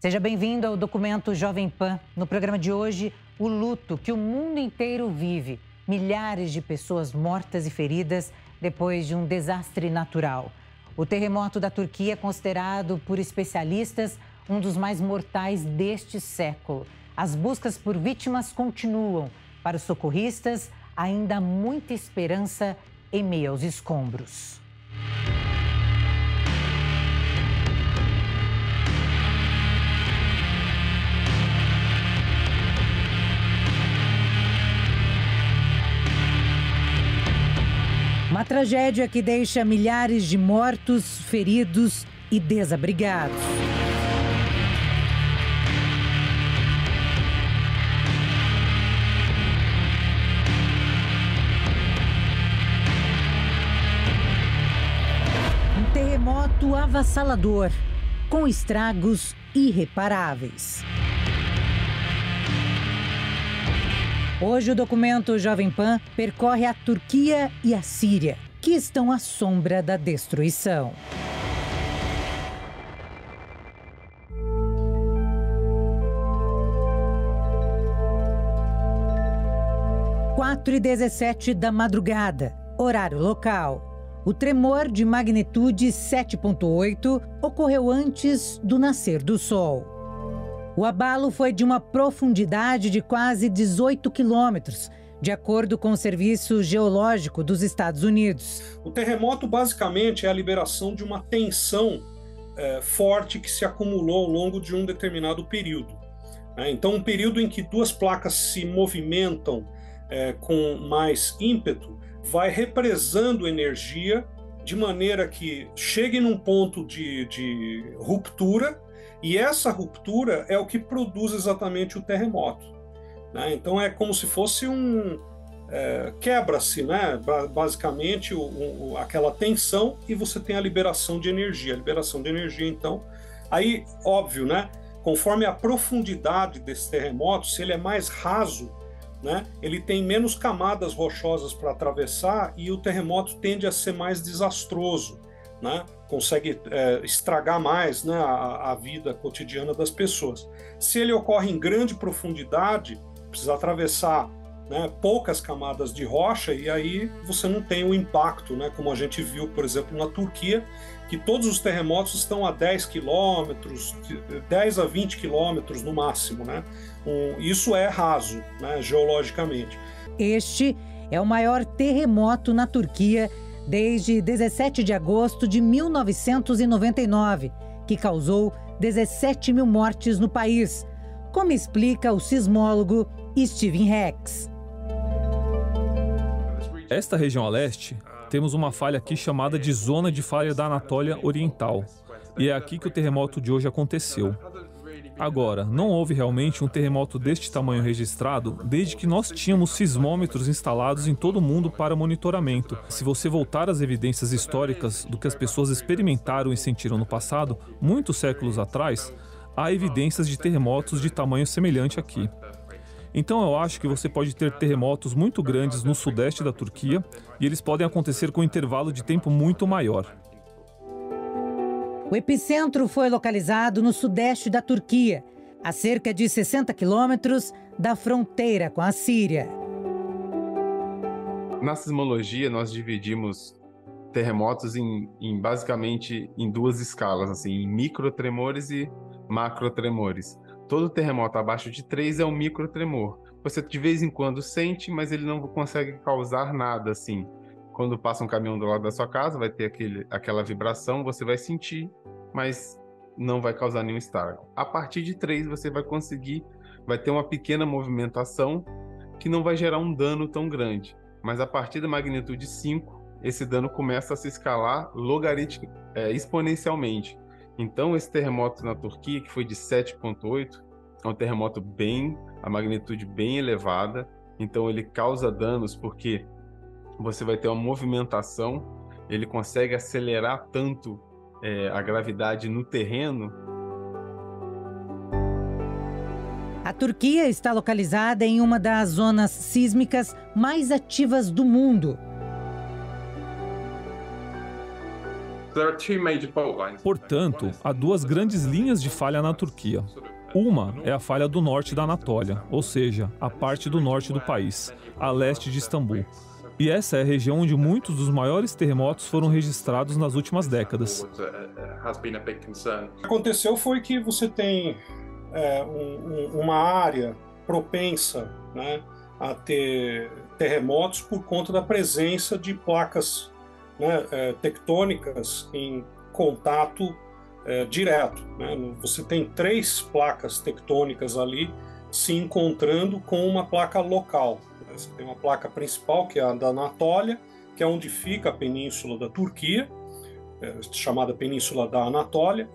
Seja bem-vindo ao Documento Jovem Pan. No programa de hoje, o luto que o mundo inteiro vive. Milhares de pessoas mortas e feridas depois de um desastre natural. O terremoto da Turquia é considerado por especialistas um dos mais mortais deste século. As buscas por vítimas continuam. Para os socorristas, ainda há muita esperança em meio aos escombros. Uma tragédia que deixa milhares de mortos, feridos e desabrigados. Um terremoto avassalador, com estragos irreparáveis. Hoje o Documento Jovem Pan percorre a Turquia e a Síria, que estão à sombra da destruição. Quatro e 17 da madrugada, horário local. O tremor de magnitude 7,8 ocorreu antes do nascer do sol. O abalo foi de uma profundidade de quase 18 quilômetros, de acordo com o Serviço Geológico dos Estados Unidos. O terremoto, basicamente, é a liberação de uma tensão forte que se acumulou ao longo de um determinado período. Então, um período em que duas placas se movimentam com mais ímpeto, vai represando energia de maneira que chegue num ponto de ruptura. E essa ruptura é o que produz exatamente o terremoto, né? Então é como se fosse quebra-se, né? Basicamente aquela tensão e você tem a liberação de energia. A liberação de energia, então, aí óbvio, né? Conforme a profundidade desse terremoto, se ele é mais raso, né? Ele tem menos camadas rochosas para atravessar e o terremoto tende a ser mais desastroso, né? Consegue estragar mais, né, a vida cotidiana das pessoas. Se ele ocorre em grande profundidade, precisa atravessar, né, poucas camadas de rocha e aí você não tem o impacto, né, como a gente viu, por exemplo, na Turquia, que todos os terremotos estão a 10 quilômetros, 10 a 20 quilômetros no máximo, né? Isso é raso, né, geologicamente. Este é o maior terremoto na Turquia desde 17 de agosto de 1999, que causou 17 mil mortes no país, como explica o sismólogo Stephen Rex. Esta região a leste, temos uma falha aqui chamada de Zona de Falha da Anatólia Oriental, e é aqui que o terremoto de hoje aconteceu. Agora, não houve realmente um terremoto deste tamanho registrado desde que nós tínhamos sismômetros instalados em todo o mundo para monitoramento. Se você voltar às evidências históricas do que as pessoas experimentaram e sentiram no passado, muitos séculos atrás, há evidências de terremotos de tamanho semelhante aqui. Então eu acho que você pode ter terremotos muito grandes no sudeste da Turquia e eles podem acontecer com um intervalo de tempo muito maior. O epicentro foi localizado no sudeste da Turquia, a cerca de 60 quilômetros da fronteira com a Síria. Na sismologia, nós dividimos terremotos basicamente em duas escalas, assim, em microtremores e macrotremores. Todo terremoto abaixo de 3 é um microtremor. Você de vez em quando sente, mas ele não consegue causar nada, assim. Quando passa um caminhão do lado da sua casa, vai ter aquela vibração, você vai sentir, mas não vai causar nenhum estrago. A partir de 3, você vai ter uma pequena movimentação que não vai gerar um dano tão grande. Mas a partir da magnitude 5, esse dano começa a se escalar exponencialmente. Então, esse terremoto na Turquia, que foi de 7,8, é um terremoto a magnitude bem elevada. Então, ele causa danos porque você vai ter uma movimentação, ele consegue acelerar tanto a gravidade no terreno. A Turquia está localizada em uma das zonas sísmicas mais ativas do mundo. Portanto, há duas grandes linhas de falha na Turquia. Uma é a falha do norte da Anatólia, ou seja, a parte do norte do país, a leste de Istambul. E essa é a região onde muitos dos maiores terremotos foram registrados nas últimas décadas. O que aconteceu foi que você tem uma área propensa, né, a ter terremotos por conta da presença de placas, né, tectônicas em contato direto, né? Você tem 3 placas tectônicas ali se encontrando com uma placa local. Você tem uma placa principal, que é a da Anatólia, que é onde fica a península da Turquia, chamada Península da Anatólia,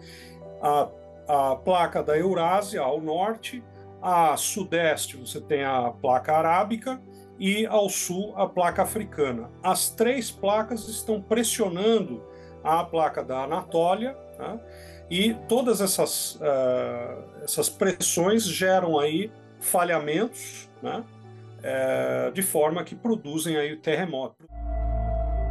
a placa da Eurásia ao norte, a sudeste você tem a placa arábica e ao sul a placa africana. As 3 placas estão pressionando a placa da Anatólia, né? E todas essas pressões geram aí falhamentos, né? De forma que produzem aí o terremoto.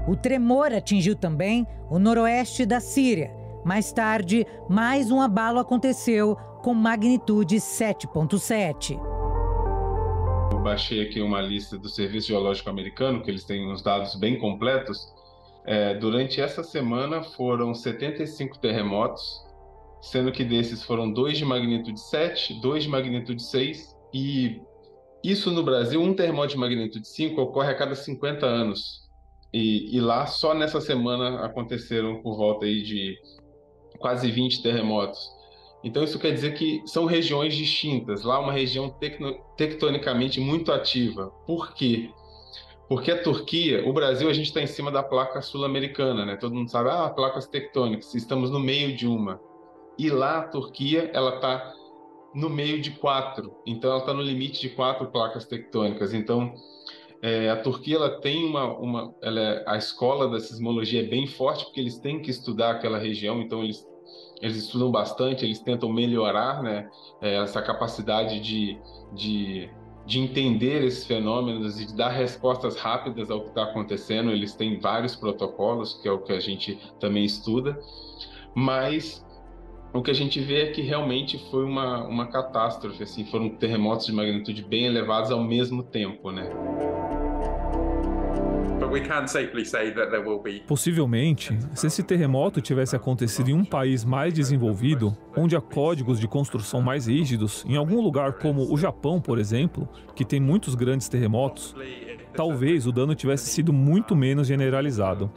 O tremor atingiu também o noroeste da Síria. Mais tarde, mais um abalo aconteceu com magnitude 7,7. Eu baixei aqui uma lista do Serviço Geológico Americano, que eles têm uns dados bem completos. Durante essa semana foram 75 terremotos, sendo que desses foram 2 de magnitude 7, 2 de magnitude 6, e isso no Brasil, um terremoto de magnitude 5 ocorre a cada 50 anos. E lá, só nessa semana, aconteceram por volta aí de quase 20 terremotos. Então isso quer dizer que são regiões distintas. Lá uma região tectonicamente muito ativa. Por quê? Porque a Turquia, o Brasil, a gente está em cima da placa sul-americana, né? Todo mundo sabe, placas tectônicas, estamos no meio de uma. E lá a Turquia, ela está no meio de 4, então ela está no limite de 4 placas tectônicas. Então a Turquia, ela tem a escola da sismologia é bem forte, porque eles têm que estudar aquela região, então eles estudam bastante, eles tentam melhorar, né, essa capacidade de entender esses fenômenos e de dar respostas rápidas ao que está acontecendo. Eles têm vários protocolos, que é o que a gente também estuda, mas o que a gente vê é que realmente foi uma catástrofe, assim, foram terremotos de magnitude bem elevados ao mesmo tempo, né? Possivelmente, se esse terremoto tivesse acontecido em um país mais desenvolvido, onde há códigos de construção mais rígidos, em algum lugar como o Japão, por exemplo, que tem muitos grandes terremotos, talvez o dano tivesse sido muito menos generalizado.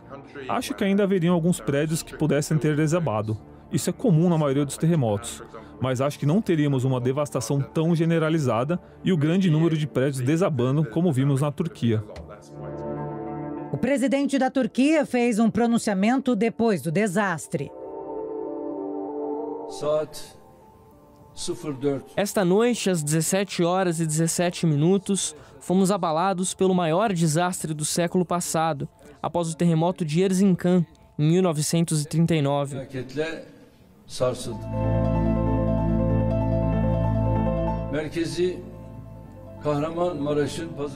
Acho que ainda haveriam alguns prédios que pudessem ter desabado. Isso é comum na maioria dos terremotos, mas acho que não teríamos uma devastação tão generalizada e o grande número de prédios desabando como vimos na Turquia. O presidente da Turquia fez um pronunciamento depois do desastre. Esta noite, às 17h17, fomos abalados pelo maior desastre do século passado, após o terremoto de Erzincan, em 1939.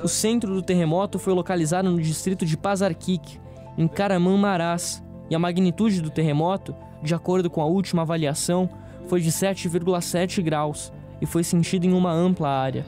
O centro do terremoto foi localizado no distrito de Pazarkik, em Kahramanmaraş, e a magnitude do terremoto, de acordo com a última avaliação, foi de 7,7 graus e foi sentido em uma ampla área.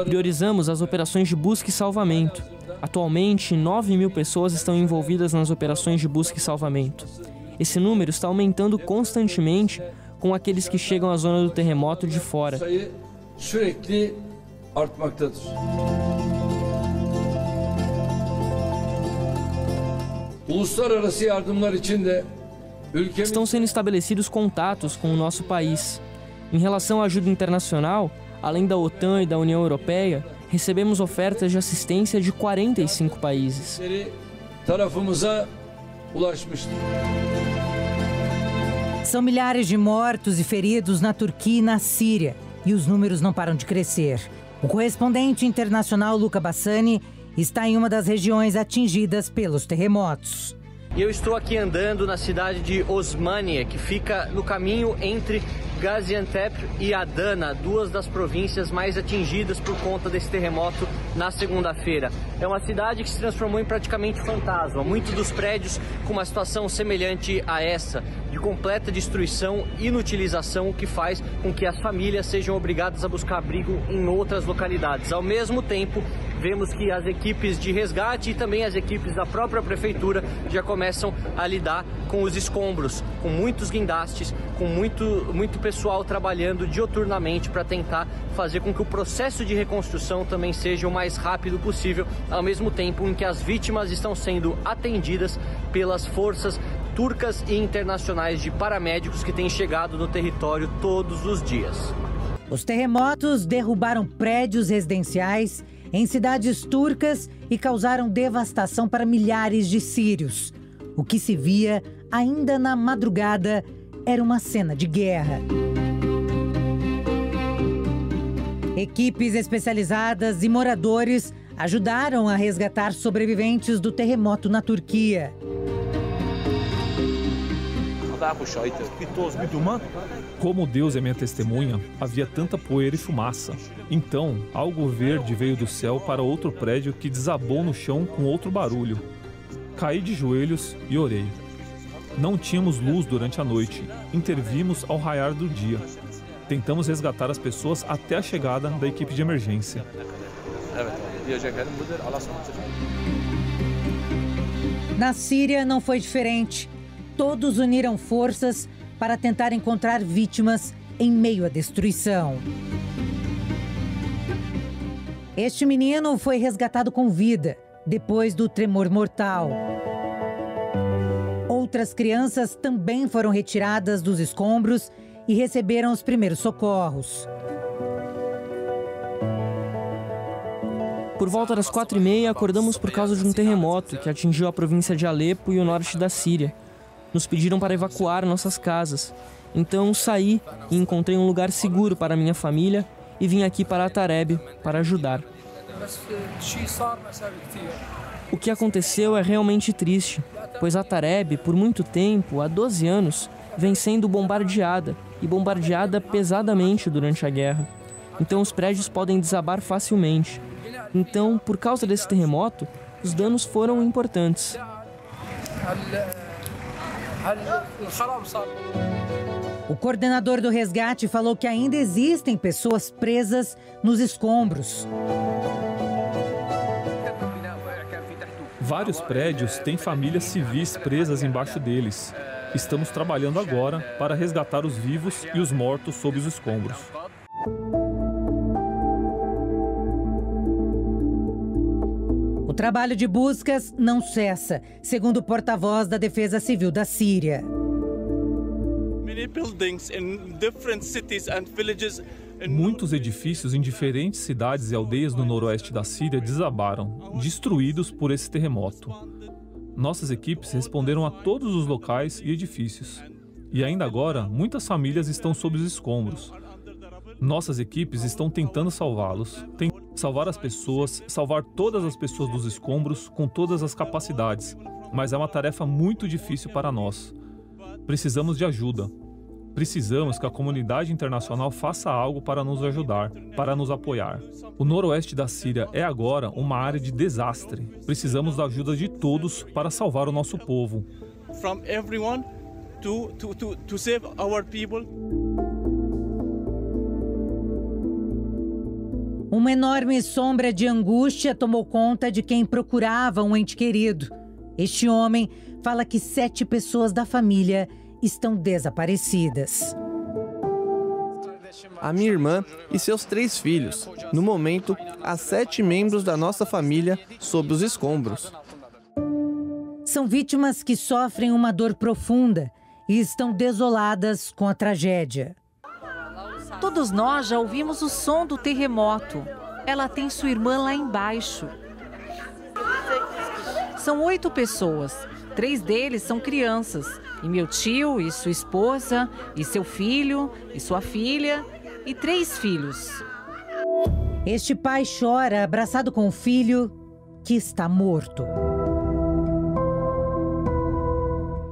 Priorizamos as operações de busca e salvamento. Atualmente, 9.000 pessoas estão envolvidas nas operações de busca e salvamento. Esse número está aumentando constantemente com aqueles que chegam à zona do terremoto de fora. Estão sendo estabelecidos contatos com o nosso país. Em relação à ajuda internacional, além da OTAN e da União Europeia, recebemos ofertas de assistência de 45 países. São milhares de mortos e feridos na Turquia e na Síria, e os números não param de crescer. O correspondente internacional Luca Bassani está em uma das regiões atingidas pelos terremotos. E eu estou aqui andando na cidade de Osmaniye, que fica no caminho entre Gaziantep e Adana, duas das províncias mais atingidas por conta desse terremoto na segunda-feira. É uma cidade que se transformou em praticamente fantasma. Muitos dos prédios com uma situação semelhante a essa, de completa destruição e inutilização, o que faz com que as famílias sejam obrigadas a buscar abrigo em outras localidades. Ao mesmo tempo, vemos que as equipes de resgate e também as equipes da própria prefeitura já começam a lidar com os escombros, com muitos guindastes, com muito pessoal trabalhando dioturnamente para tentar fazer com que o processo de reconstrução também seja o mais rápido possível, ao mesmo tempo em que as vítimas estão sendo atendidas pelas forças turcas e internacionais de paramédicos que têm chegado no território todos os dias. Os terremotos derrubaram prédios residenciais em cidades turcas e causaram devastação para milhares de sírios. O que se via ainda na madrugada era uma cena de guerra. Equipes especializadas e moradores ajudaram a resgatar sobreviventes do terremoto na Turquia. Como Deus é minha testemunha, havia tanta poeira e fumaça. Então, algo verde veio do céu para outro prédio que desabou no chão com outro barulho. Caí de joelhos e orei. Não tínhamos luz durante a noite. Intervimos ao raiar do dia. Tentamos resgatar as pessoas até a chegada da equipe de emergência. Na Síria não foi diferente. Todos uniram forças para tentar encontrar vítimas em meio à destruição. Este menino foi resgatado com vida depois do tremor mortal. Outras crianças também foram retiradas dos escombros e receberam os primeiros socorros. Por volta das 4h30, acordamos por causa de um terremoto que atingiu a província de Alepo e o norte da Síria. Nos pediram para evacuar nossas casas. Então saí e encontrei um lugar seguro para minha família e vim aqui para Atareb para ajudar. O que aconteceu é realmente triste, pois Atareb, por muito tempo, há 12 anos, vem sendo bombardeada e bombardeada pesadamente durante a guerra. Então os prédios podem desabar facilmente. Então, por causa desse terremoto, os danos foram importantes. O coordenador do resgate falou que ainda existem pessoas presas nos escombros. Vários prédios têm famílias civis presas embaixo deles. Estamos trabalhando agora para resgatar os vivos e os mortos sob os escombros. O trabalho de buscas não cessa, segundo o porta-voz da Defesa Civil da Síria. Muitos edifícios em diferentes cidades e aldeias no noroeste da Síria desabaram, destruídos por esse terremoto. Nossas equipes responderam a todos os locais e edifícios. E ainda agora, muitas famílias estão sob os escombros. Nossas equipes estão tentando salvá-los, salvar as pessoas, salvar todas as pessoas dos escombros com todas as capacidades. Mas é uma tarefa muito difícil para nós. Precisamos de ajuda. Precisamos que a comunidade internacional faça algo para nos ajudar, para nos apoiar. O noroeste da Síria é agora uma área de desastre. Precisamos da ajuda de todos para salvar o nosso povo. From everyone to save our people. Uma enorme sombra de angústia tomou conta de quem procurava um ente querido. Este homem fala que 7 pessoas da família estão desaparecidas. A minha irmã e seus 3 filhos. No momento, há 7 membros da nossa família sob os escombros. São vítimas que sofrem uma dor profunda e estão desoladas com a tragédia. Todos nós já ouvimos o som do terremoto. Ela tem sua irmã lá embaixo. São 8 pessoas. 3 deles são crianças. E meu tio, e sua esposa, e seu filho, e sua filha, e 3 filhos. Este pai chora abraçado com o filho que está morto.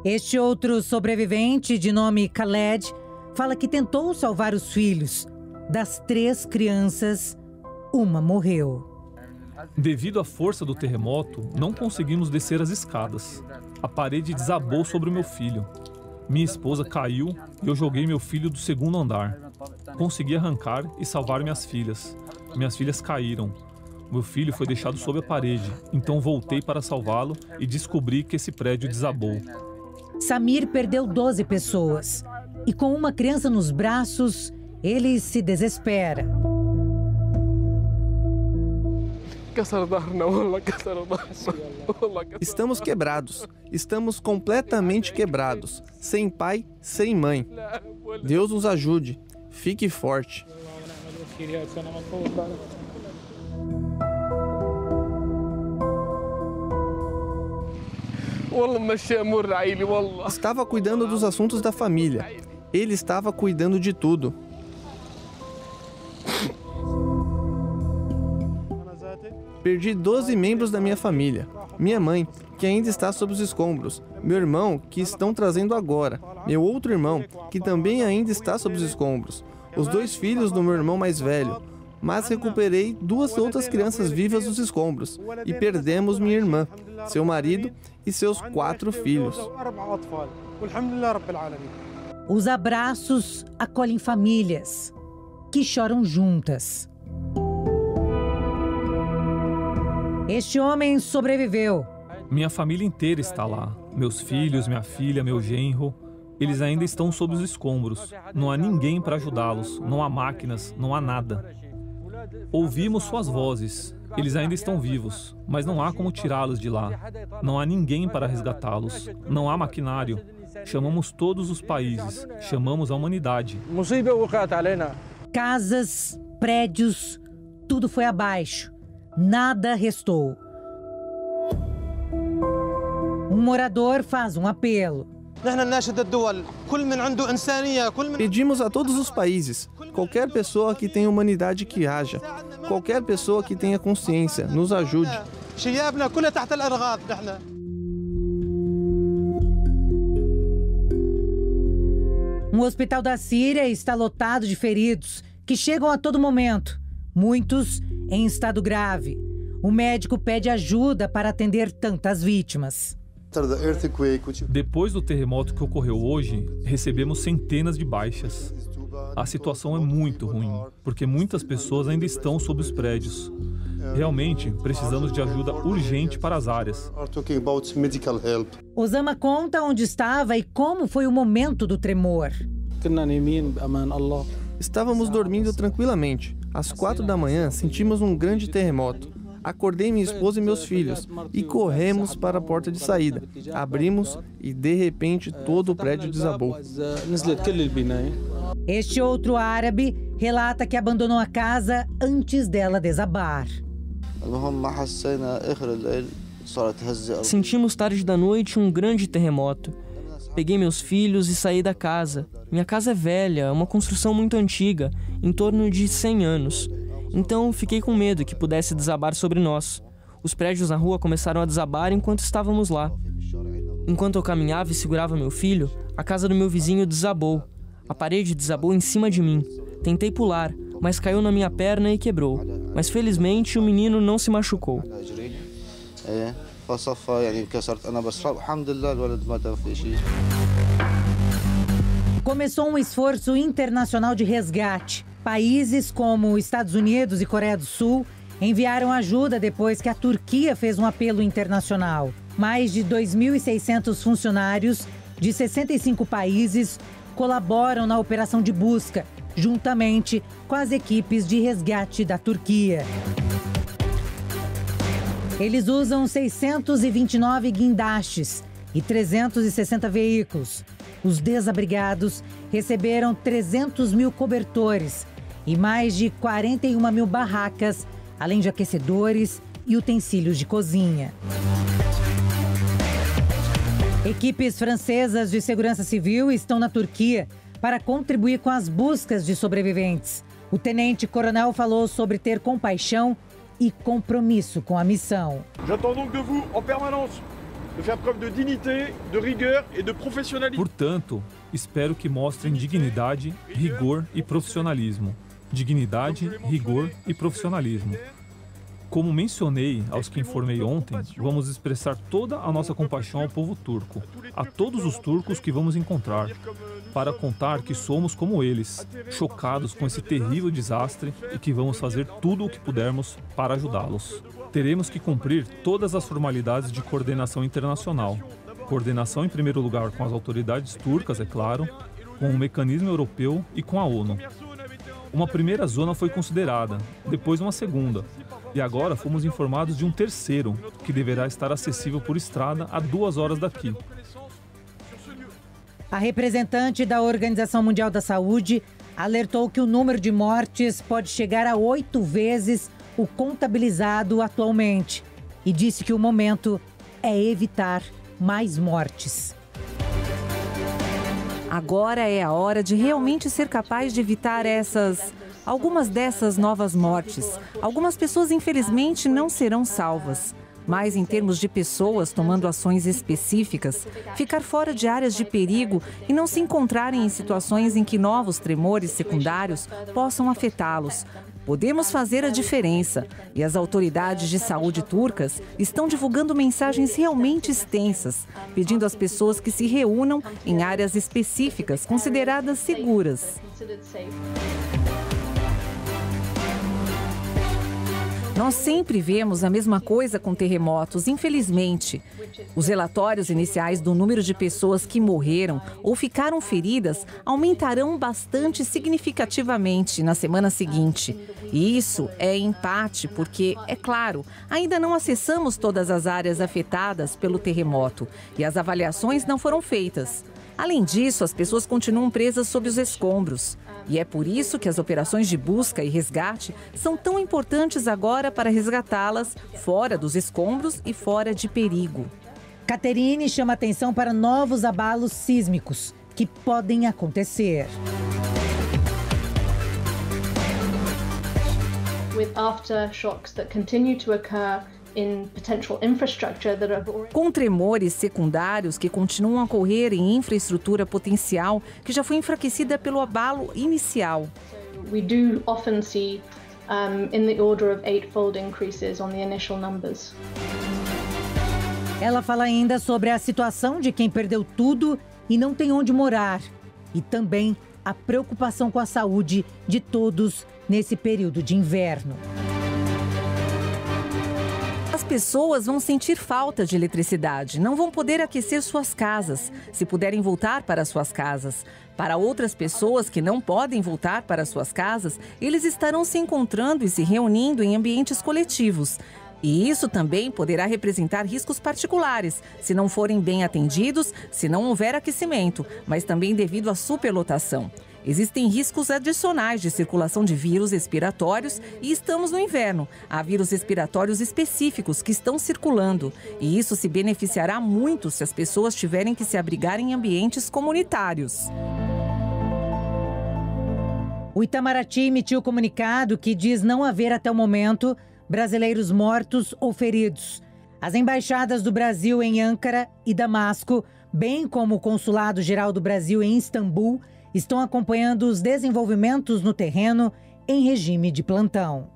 Este outro sobrevivente, de nome Khaled, fala que tentou salvar os filhos. Das 3 crianças, uma morreu. Devido à força do terremoto, não conseguimos descer as escadas. A parede desabou sobre o meu filho. Minha esposa caiu e eu joguei meu filho do 2º andar. Consegui arrancar e salvar minhas filhas. Minhas filhas caíram. Meu filho foi deixado sob a parede, então voltei para salvá-lo e descobri que esse prédio desabou. Samir perdeu 12 pessoas e com uma criança nos braços, ele se desespera. Estamos quebrados. Estamos completamente quebrados. Sem pai, sem mãe. Deus nos ajude. Fique forte. Estava cuidando dos assuntos da família. Ele estava cuidando de tudo. Perdi 12 membros da minha família. Minha mãe, que ainda está sob os escombros. Meu irmão, que estão trazendo agora. Meu outro irmão, que também ainda está sob os escombros. Os 2 filhos do meu irmão mais velho. Mas recuperei 2 outras crianças vivas dos escombros. E perdemos minha irmã, seu marido e seus 4 filhos. Os abraços acolhem famílias que choram juntas. Este homem sobreviveu. Minha família inteira está lá. Meus filhos, minha filha, meu genro. Eles ainda estão sob os escombros. Não há ninguém para ajudá-los. Não há máquinas, não há nada. Ouvimos suas vozes. Eles ainda estão vivos, mas não há como tirá-los de lá. Não há ninguém para resgatá-los. Não há maquinário. Chamamos todos os países. Chamamos a humanidade. Casas, prédios, tudo foi abaixo. Nada restou. Um morador faz um apelo. Pedimos a todos os países, qualquer pessoa que tenha humanidade que haja, qualquer pessoa que tenha consciência, nos ajude. Um hospital da Síria está lotado de feridos que chegam a todo momento, muitos em estado grave. O médico pede ajuda para atender tantas vítimas. Depois do terremoto que ocorreu hoje, recebemos centenas de baixas. A situação é muito ruim, porque muitas pessoas ainda estão sob os prédios. Realmente, precisamos de ajuda urgente para as áreas. Osama conta onde estava e como foi o momento do tremor. Estávamos dormindo tranquilamente. Às 4 da manhã, sentimos um grande terremoto. Acordei minha esposa e meus filhos e corremos para a porta de saída. Abrimos e, de repente, todo o prédio desabou. Este outro árabe relata que abandonou a casa antes dela desabar. Sentimos tarde da noite um grande terremoto. Peguei meus filhos e saí da casa. Minha casa é velha, uma construção muito antiga, em torno de 100 anos. Então fiquei com medo que pudesse desabar sobre nós. Os prédios na rua começaram a desabar enquanto estávamos lá. Enquanto eu caminhava e segurava meu filho, a casa do meu vizinho desabou. A parede desabou em cima de mim. Tentei pular, mas caiu na minha perna e quebrou. Mas felizmente o menino não se machucou. Começou um esforço internacional de resgate. Países como Estados Unidos e Coreia do Sul enviaram ajuda depois que a Turquia fez um apelo internacional. Mais de 2.600 funcionários de 65 países colaboram na operação de busca, juntamente com as equipes de resgate da Turquia. Eles usam 629 guindastes e 360 veículos. Os desabrigados receberam 300 mil cobertores e mais de 41 mil barracas, além de aquecedores e utensílios de cozinha. Equipes francesas de segurança civil estão na Turquia para contribuir com as buscas de sobreviventes. O tenente-coronel falou sobre ter compaixão e compromisso com a missão. J'attends donc de vous en permanence Portanto, espero que mostrem dignidade, rigor e profissionalismo. Dignidade, rigor e profissionalismo. Como mencionei aos que informei ontem, vamos expressar toda a nossa compaixão ao povo turco, a todos os turcos que vamos encontrar, para contar que somos como eles, chocados com esse terrível desastre e que vamos fazer tudo o que pudermos para ajudá-los. Teremos que cumprir todas as formalidades de coordenação internacional. Coordenação, em primeiro lugar, com as autoridades turcas, é claro, com o mecanismo europeu e com a ONU. Uma primeira zona foi considerada, depois uma segunda, e agora fomos informados de um terceiro, que deverá estar acessível por estrada a 2 horas daqui. A representante da Organização Mundial da Saúde alertou que o número de mortes pode chegar a 8 vezes o contabilizado atualmente e disse que o momento é evitar mais mortes. Agora é a hora de realmente ser capaz de evitar algumas dessas novas mortes. Algumas pessoas, infelizmente, não serão salvas. Mas, em termos de pessoas tomando ações específicas, ficar fora de áreas de perigo e não se encontrarem em situações em que novos tremores secundários possam afetá-los. Podemos fazer a diferença e as autoridades de saúde turcas estão divulgando mensagens realmente extensas, pedindo às pessoas que se reúnam em áreas específicas consideradas seguras. Nós sempre vemos a mesma coisa com terremotos, infelizmente. Os relatórios iniciais do número de pessoas que morreram ou ficaram feridas aumentarão bastante significativamente na semana seguinte. E isso é empate porque, é claro, ainda não acessamos todas as áreas afetadas pelo terremoto e as avaliações não foram feitas. Além disso, as pessoas continuam presas sob os escombros. E é por isso que as operações de busca e resgate são tão importantes agora para resgatá-las fora dos escombros e fora de perigo. Caterine chama atenção para novos abalos sísmicos que podem acontecer. With aftershocks that continue to occur com tremores secundários que continuam a ocorrer em infraestrutura potencial que já foi enfraquecida pelo abalo inicial. We do often see in the order of 8-fold increases on the initial numbers. Ela fala ainda sobre a situação de quem perdeu tudo e não tem onde morar e também a preocupação com a saúde de todos nesse período de inverno. As pessoas vão sentir falta de eletricidade, não vão poder aquecer suas casas, se puderem voltar para suas casas. Para outras pessoas que não podem voltar para suas casas, eles estarão se encontrando e se reunindo em ambientes coletivos. E isso também poderá representar riscos particulares, se não forem bem atendidos, se não houver aquecimento, mas também devido à superlotação. Existem riscos adicionais de circulação de vírus respiratórios e estamos no inverno. Há vírus respiratórios específicos que estão circulando e isso se beneficiará muito se as pessoas tiverem que se abrigar em ambientes comunitários. O Itamaraty emitiu comunicado que diz não haver até o momento brasileiros mortos ou feridos. As embaixadas do Brasil em Ankara e Damasco, bem como o Consulado-Geral do Brasil em Istambul, estão acompanhando os desenvolvimentos no terreno em regime de plantão.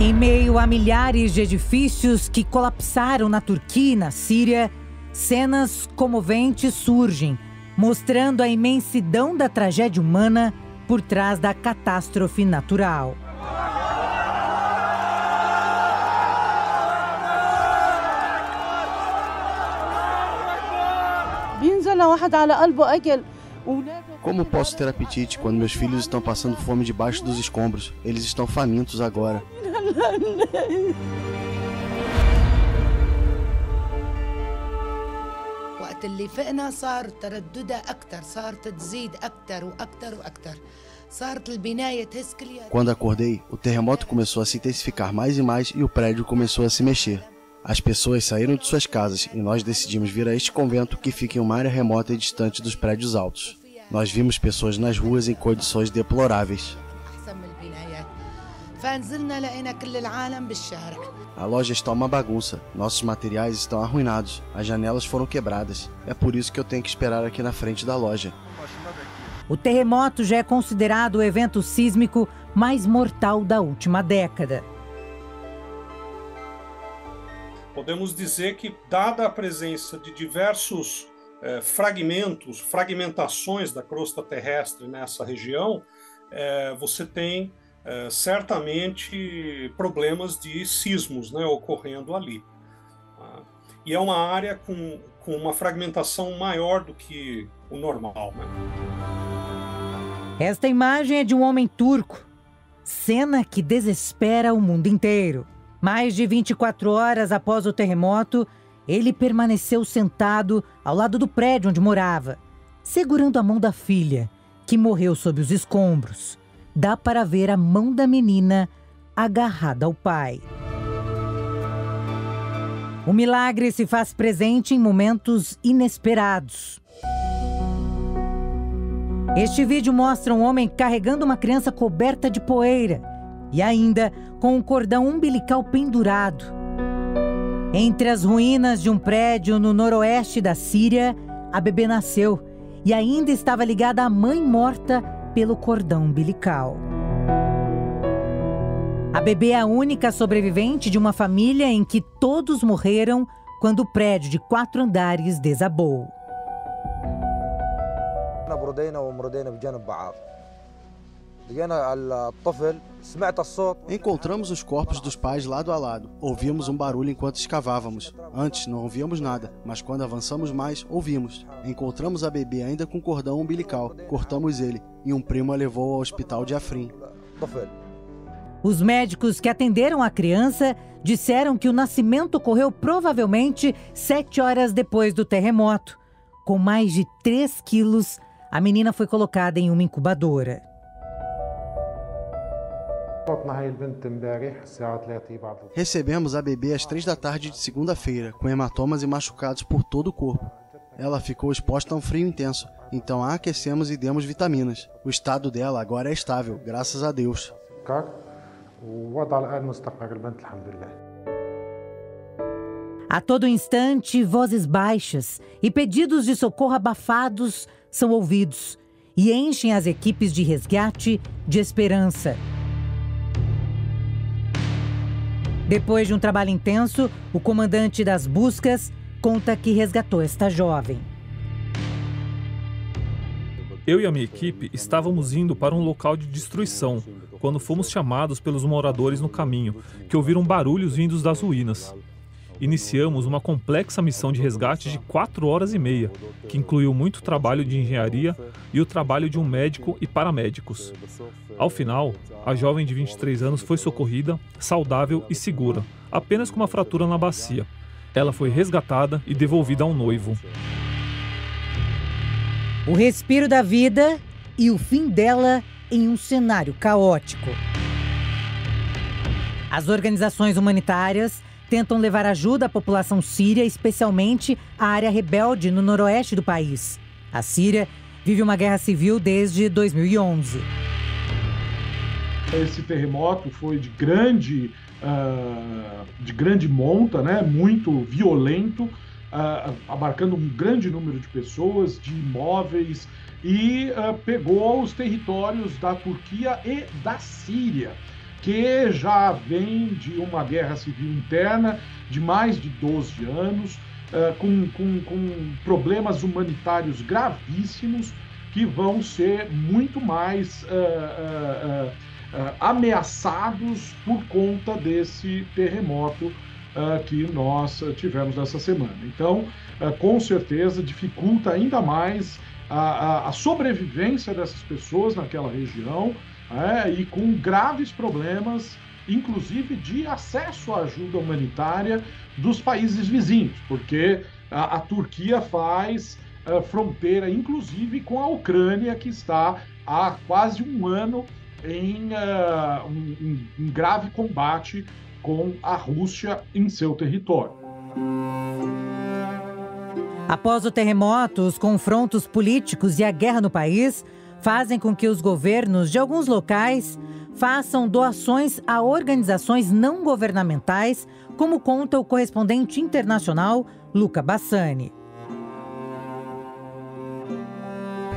Em meio a milhares de edifícios que colapsaram na Turquia e na Síria, cenas comoventes surgem, mostrando a imensidão da tragédia humana por trás da catástrofe natural. Como posso ter apetite quando meus filhos estão passando fome debaixo dos escombros? Eles estão famintos agora. Quando acordei, o terremoto começou a se intensificar mais e mais e o prédio começou a se mexer. As pessoas saíram de suas casas e nós decidimos vir a este convento que fica em uma área remota e distante dos prédios altos. Nós vimos pessoas nas ruas em condições deploráveis. A loja está uma bagunça, nossos materiais estão arruinados, as janelas foram quebradas. É por isso que eu tenho que esperar aqui na frente da loja. O terremoto já é considerado o evento sísmico mais mortal da última década. Podemos dizer que, dada a presença de diversos fragmentações da crosta terrestre nessa região, você tem certamente problemas de sismos, né, ocorrendo ali. E é uma área com uma fragmentação maior do que o normal, né? Esta imagem é de um homem turco, cena que desespera o mundo inteiro. Mais de 24 horas após o terremoto, ele permaneceu sentado ao lado do prédio onde morava, segurando a mão da filha, que morreu sob os escombros. Dá para ver a mão da menina agarrada ao pai. O milagre se faz presente em momentos inesperados. Este vídeo mostra um homem carregando uma criança coberta de poeira e ainda com um cordão umbilical pendurado. Entre as ruínas de um prédio no noroeste da Síria, a bebê nasceu e ainda estava ligada à mãe morta pelo cordão umbilical. A bebê é a única sobrevivente de uma família em que todos morreram quando o prédio de 4 andares desabou. Encontramos os corpos dos pais lado a lado. Ouvimos um barulho enquanto escavávamos. Antes não ouvíamos nada, mas quando avançamos mais, ouvimos. Encontramos a bebê ainda com cordão umbilical. Cortamos ele e um primo a levou ao hospital de Afrin. Os médicos que atenderam a criança disseram que o nascimento ocorreu provavelmente 7 horas depois do terremoto. Com mais de 3 quilos, a menina foi colocada em uma incubadora. Recebemos a bebê às 3 da tarde de segunda-feira, com hematomas e machucados por todo o corpo. Ela ficou exposta a um frio intenso, então a aquecemos e demos vitaminas. O estado dela agora é estável, graças a Deus. A todo instante, vozes baixas e pedidos de socorro abafados são ouvidos e enchem as equipes de resgate de esperança. Depois de um trabalho intenso, o comandante das buscas conta que resgatou esta jovem. Eu e a minha equipe estávamos indo para um local de destruição, quando fomos chamados pelos moradores no caminho, que ouviram barulhos vindos das ruínas. Iniciamos uma complexa missão de resgate de 4 horas e meia, que incluiu muito trabalho de engenharia e o trabalho de um médico e paramédicos. Ao final, a jovem de 23 anos foi socorrida, saudável e segura, apenas com uma fratura na bacia. Ela foi resgatada e devolvida ao noivo. O respiro da vida e o fim dela em um cenário caótico. As organizações humanitárias tentam levar ajuda à população síria, especialmente à área rebelde no noroeste do país. A Síria vive uma guerra civil desde 2011. Esse terremoto foi de grande monta, né? Muito violento, abarcando um grande número de pessoas, de imóveis, e pegou os territórios da Turquia e da Síria, que já vem de uma guerra civil interna de mais de 12 anos, com problemas humanitários gravíssimos, que vão ser muito mais ameaçados por conta desse terremoto que nós tivemos nessa semana. Então, com certeza, dificulta ainda mais a sobrevivência dessas pessoas naquela região, e com graves problemas, inclusive de acesso à ajuda humanitária dos países vizinhos, porque a Turquia faz fronteira, inclusive, com a Ucrânia, que está há quase um ano em um grave combate com a Rússia em seu território. Após o terremoto, os confrontos políticos e a guerra no país fazem com que os governos de alguns locais façam doações a organizações não governamentais, como conta o correspondente internacional Luca Bassani.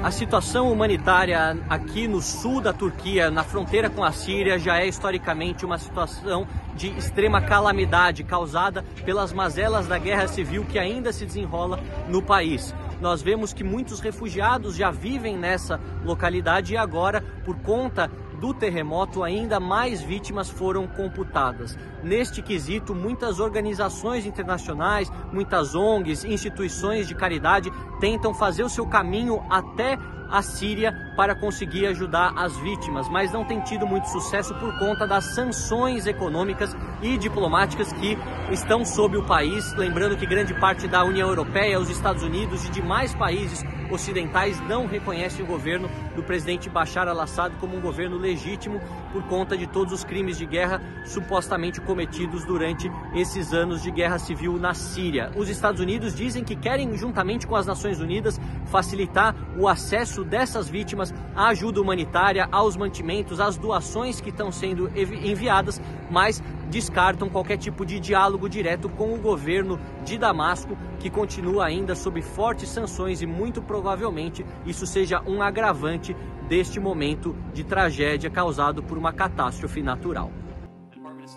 A situação humanitária aqui no sul da Turquia, na fronteira com a Síria, já é historicamente uma situação de extrema calamidade causada pelas mazelas da guerra civil que ainda se desenrola no país. Nós vemos que muitos refugiados já vivem nessa localidade e agora, por conta do terremoto, ainda mais vítimas foram computadas. Neste quesito, muitas organizações internacionais, muitas ONGs, instituições de caridade tentam fazer o seu caminho até a Síria para conseguir ajudar as vítimas, mas não tem tido muito sucesso por conta das sanções econômicas e diplomáticas que estão sobre o país. Lembrando que grande parte da União Europeia, os Estados Unidos e demais países ocidentais não reconhecem o governo do presidente Bashar al-Assad como um governo legítimo por conta de todos os crimes de guerra supostamente cometidos durante esses anos de guerra civil na Síria. Os Estados Unidos dizem que querem, juntamente com as Nações Unidas, facilitar o acesso dessas vítimas à ajuda humanitária, aos mantimentos, às doações que estão sendo enviadas, mas descartam qualquer tipo de diálogo direto com o governo de Damasco, que continua ainda sob fortes sanções e muito provavelmente isso seja um agravante deste momento de tragédia causado por uma catástrofe natural.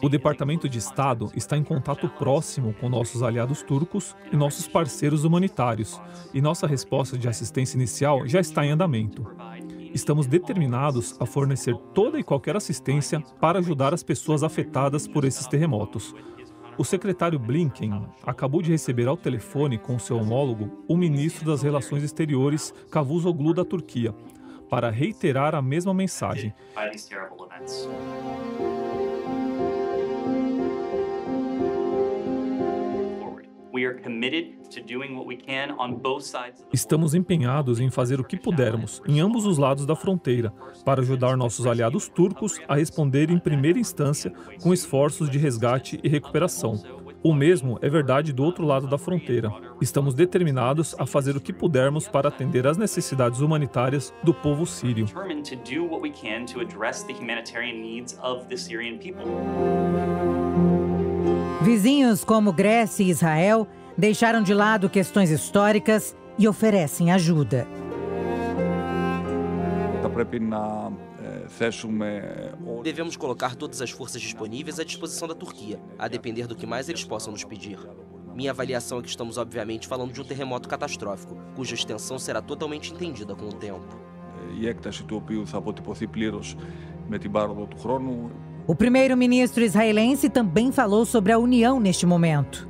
O Departamento de Estado está em contato próximo com nossos aliados turcos e nossos parceiros humanitários, e nossa resposta de assistência inicial já está em andamento. Estamos determinados a fornecer toda e qualquer assistência para ajudar as pessoas afetadas por esses terremotos. O secretário Blinken acabou de receber ao telefone com seu homólogo, o ministro das Relações Exteriores, Cavusoglu, da Turquia, para reiterar a mesma mensagem. Estamos empenhados em fazer o que pudermos, em ambos os lados da fronteira, para ajudar nossos aliados turcos a responder em primeira instância com esforços de resgate e recuperação. O mesmo é verdade do outro lado da fronteira. Estamos determinados a fazer o que pudermos para atender às necessidades humanitárias do povo sírio. Vizinhos como Grécia e Israel deixaram de lado questões históricas e oferecem ajuda. Devemos colocar todas as forças disponíveis à disposição da Turquia, a depender do que mais eles possam nos pedir. Minha avaliação é que estamos obviamente falando de um terremoto catastrófico, cuja extensão será totalmente entendida com o tempo. O primeiro-ministro israelense também falou sobre a união neste momento.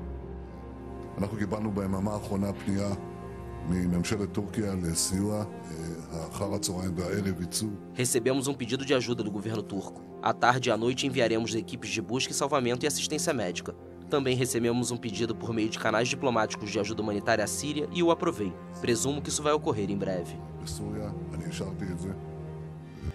Recebemos um pedido de ajuda do governo turco. À tarde e à noite enviaremos equipes de busca e salvamento e assistência médica. Também recebemos um pedido por meio de canais diplomáticos de ajuda humanitária à Síria e o aprovei. Presumo que isso vai ocorrer em breve.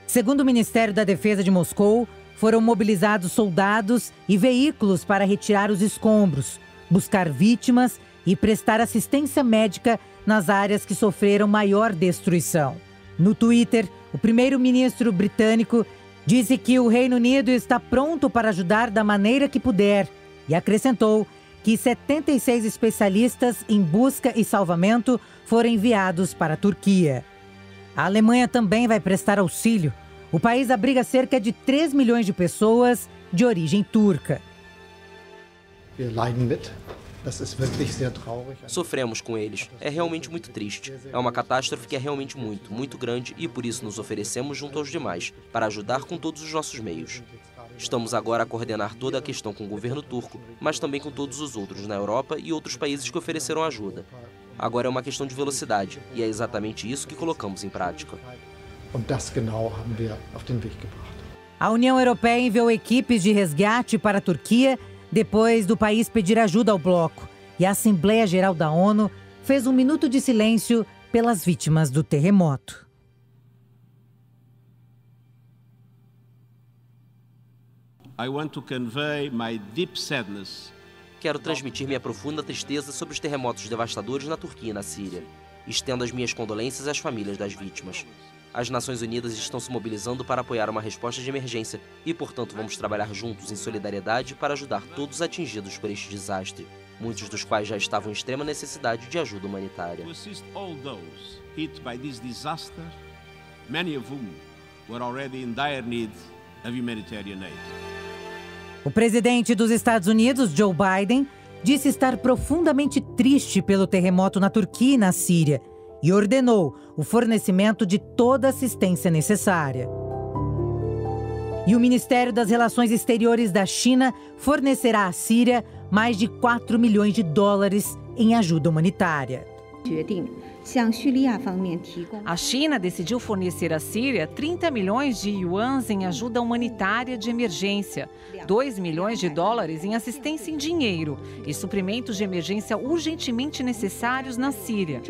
Segundo o Ministério da Defesa de Moscou, foram mobilizados soldados e veículos para retirar os escombros, buscar vítimas e prestar assistência médica nas áreas que sofreram maior destruição. No Twitter, o primeiro-ministro britânico disse que o Reino Unido está pronto para ajudar da maneira que puder e acrescentou que 76 especialistas em busca e salvamento foram enviados para a Turquia. A Alemanha também vai prestar auxílio. O país abriga cerca de 3 milhões de pessoas de origem turca. Sofremos com eles. É realmente muito triste. É uma catástrofe que é realmente muito grande e por isso nos oferecemos junto aos demais, para ajudar com todos os nossos meios. Estamos agora a coordenar toda a questão com o governo turco, mas também com todos os outros na Europa e outros países que ofereceram ajuda. Agora é uma questão de velocidade, e é exatamente isso que colocamos em prática. A União Europeia enviou equipes de resgate para a Turquia depois do país pedir ajuda ao bloco. E a Assembleia Geral da ONU fez um minuto de silêncio pelas vítimas do terremoto. I want to convey my deep sadness. Quero transmitir minha profunda tristeza sobre os terremotos devastadores na Turquia e na Síria. Estendo as minhas condolências às famílias das vítimas. As Nações Unidas estão se mobilizando para apoiar uma resposta de emergência e, portanto, vamos trabalhar juntos em solidariedade para ajudar todos atingidos por este desastre, muitos dos quais já estavam em extrema necessidade de ajuda humanitária. To assist all those hit by this disaster, many of whom were already in dire need of humanitarian aid. O presidente dos Estados Unidos, Joe Biden, disse estar profundamente triste pelo terremoto na Turquia e na Síria e ordenou o fornecimento de toda a assistência necessária. E o Ministério das Relações Exteriores da China fornecerá à Síria mais de 4 milhões de dólares em ajuda humanitária. A China decidiu fornecer à Síria 30 milhões de yuans em ajuda humanitária de emergência, 2 milhões de dólares em assistência em dinheiro e suprimentos de emergência urgentemente necessários na Síria.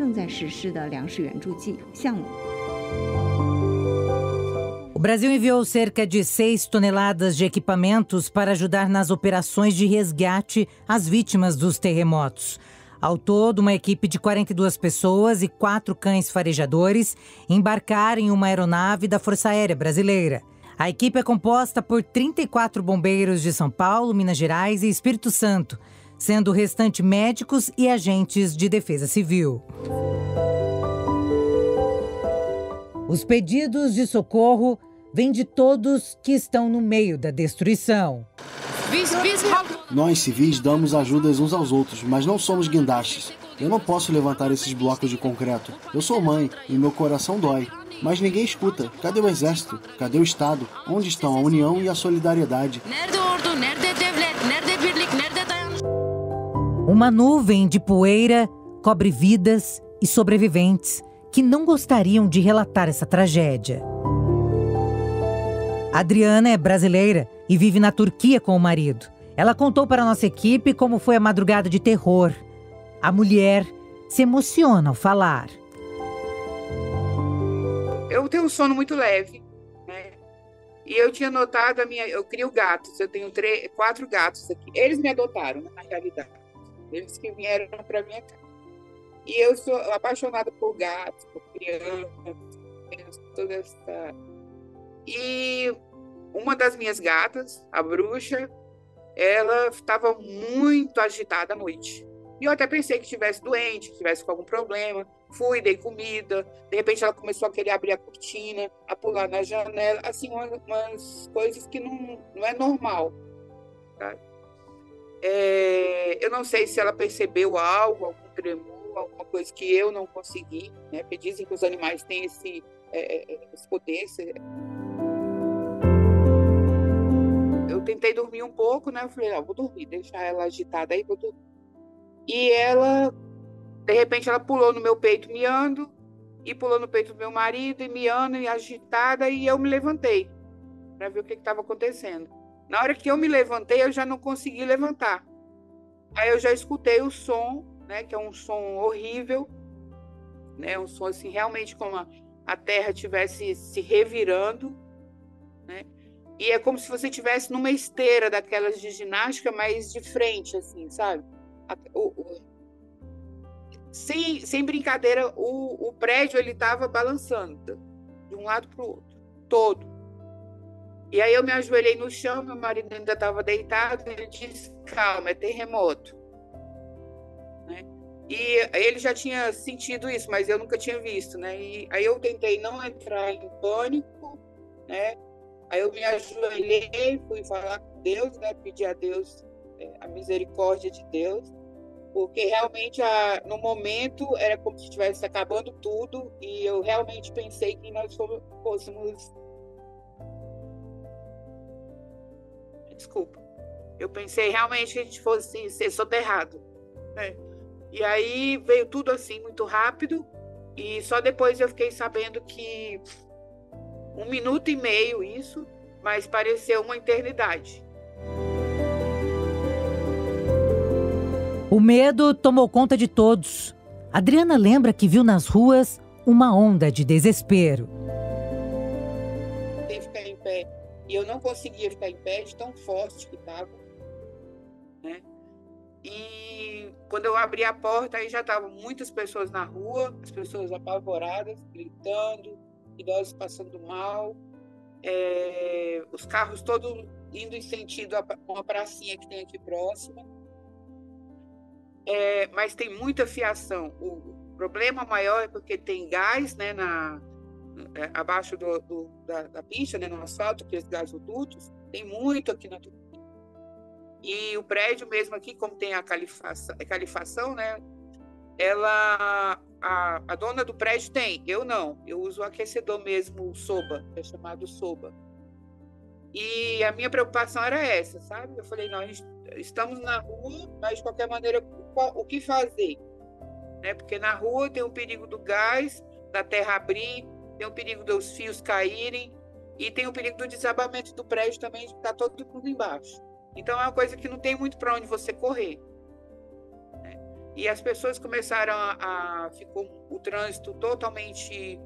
O Brasil enviou cerca de 6 toneladas de equipamentos para ajudar nas operações de resgate às vítimas dos terremotos. Ao todo, uma equipe de 42 pessoas e 4 cães farejadores embarcaram em uma aeronave da Força Aérea Brasileira. A equipe é composta por 34 bombeiros de São Paulo, Minas Gerais e Espírito Santo, sendo o restante médicos e agentes de defesa civil. Os pedidos de socorro vêm de todos que estão no meio da destruição. Nós, civis, damos ajudas uns aos outros, mas não somos guindastes. Eu não posso levantar esses blocos de concreto. Eu sou mãe e meu coração dói. Mas ninguém escuta. Cadê o exército? Cadê o Estado? Onde estão a união e a solidariedade? Uma nuvem de poeira cobre vidas e sobreviventes que não gostariam de relatar essa tragédia. Adriana é brasileira e vive na Turquia com o marido. Ela contou para a nossa equipe como foi a madrugada de terror. A mulher se emociona ao falar. Eu tenho um sono muito leve, né? E eu tinha notado eu crio gatos, eu tenho 4 gatos aqui. Eles me adotaram, na realidade. Eles que vieram para minha casa. E eu sou apaixonada por gatos, por crianças, toda essa... E uma das minhas gatas, a bruxa, ela estava muito agitada à noite. E eu até pensei que estivesse doente, que estivesse com algum problema. Fui, dei comida. De repente ela começou a querer abrir a cortina, a pular na janela. Assim, umas coisas que não é normal. Tá? Eu não sei se ela percebeu algo, algum tremor, alguma coisa que eu não consegui. Né? Porque dizem que os animais têm esse poder. Eu tentei dormir um pouco, né? Eu falei, vou dormir, deixar ela agitada aí, vou dormir. E ela, de repente, ela pulou no meu peito miando, e pulou no peito do meu marido, e miando, e agitada, e eu me levantei para ver o que estava acontecendo. Na hora que eu me levantei, eu já não consegui levantar. Aí eu já escutei o som, né? Que é um som horrível, né? Um som assim, realmente como a terra estivesse se revirando, né? E é como se você estivesse numa esteira daquelas de ginástica, mas de frente, assim, sabe? Sem brincadeira, o prédio ele estava balançando de um lado para o outro, todo. E aí eu me ajoelhei no chão, meu marido ainda estava deitado, ele disse, calma, é terremoto. Né? E ele já tinha sentido isso, mas eu nunca tinha visto, né? E aí eu tentei não entrar em pânico, né? Aí eu me ajoelhei, fui falar com Deus, né? Pedir a Deus a misericórdia de Deus, porque realmente no momento era como se estivesse acabando tudo e eu realmente pensei que nós fôssemos... Desculpa. Eu pensei realmente que a gente fosse ser soterrado, né? E aí veio tudo assim muito rápido e só depois eu fiquei sabendo que 1 minuto e meio isso, mas pareceu uma eternidade. O medo tomou conta de todos. Adriana lembra que viu nas ruas uma onda de desespero. Tentei ficar em pé. E e eu não conseguia ficar em pé de tão forte que estava, né? E quando eu abri a porta, aí já estavam muitas pessoas na rua, as pessoas apavoradas, gritando, idosos passando mal, os carros todos indo em sentido a uma pracinha que tem aqui próxima. Mas tem muita fiação. O problema maior é porque tem gás, né, abaixo da pista, né, no asfalto, aqueles gasodutos, tem muito aqui na Turquia. E o prédio mesmo aqui, como tem a califação, né, a dona do prédio tem, eu não. Eu uso o aquecedor mesmo, o Soba, é chamado Soba. E a minha preocupação era essa, sabe? Eu falei, nós estamos na rua, mas de qualquer maneira, o que fazer? Né? Porque na rua tem o perigo do gás, da terra abrir, tem o perigo dos fios caírem e tem o perigo do desabamento do prédio também, de estar todo mundo embaixo. Então, é uma coisa que não tem muito para onde você correr. Né? E as pessoas começaram ficou o trânsito totalmente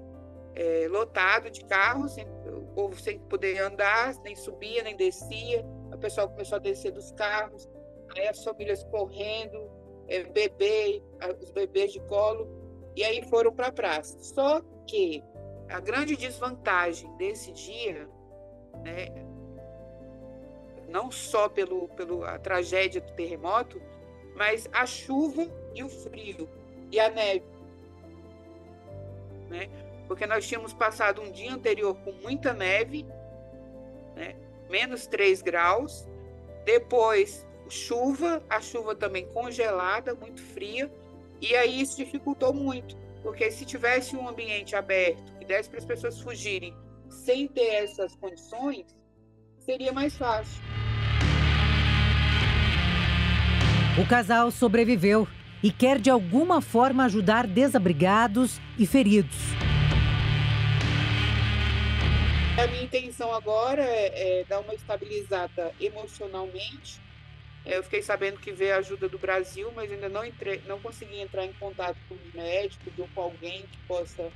lotado de carros, o povo sem poder andar, nem subia, nem descia. O pessoal começou a descer dos carros, aí as famílias correndo, os bebês de colo, e aí foram para a praça. Só que a grande desvantagem desse dia, né, não só pela tragédia do terremoto, mas a chuva e o frio e a neve, né? Porque nós tínhamos passado um dia anterior com muita neve, né? Menos 3 graus, depois chuva, a chuva também congelada, muito fria, e aí isso dificultou muito, porque se tivesse um ambiente aberto, que desse para as pessoas fugirem sem ter essas condições, seria mais fácil. O casal sobreviveu e quer de alguma forma ajudar desabrigados e feridos. A minha intenção agora é dar uma estabilizada emocionalmente. Eu fiquei sabendo que veio a ajuda do Brasil, mas ainda não consegui entrar em contato com os médicos ou com alguém que possa,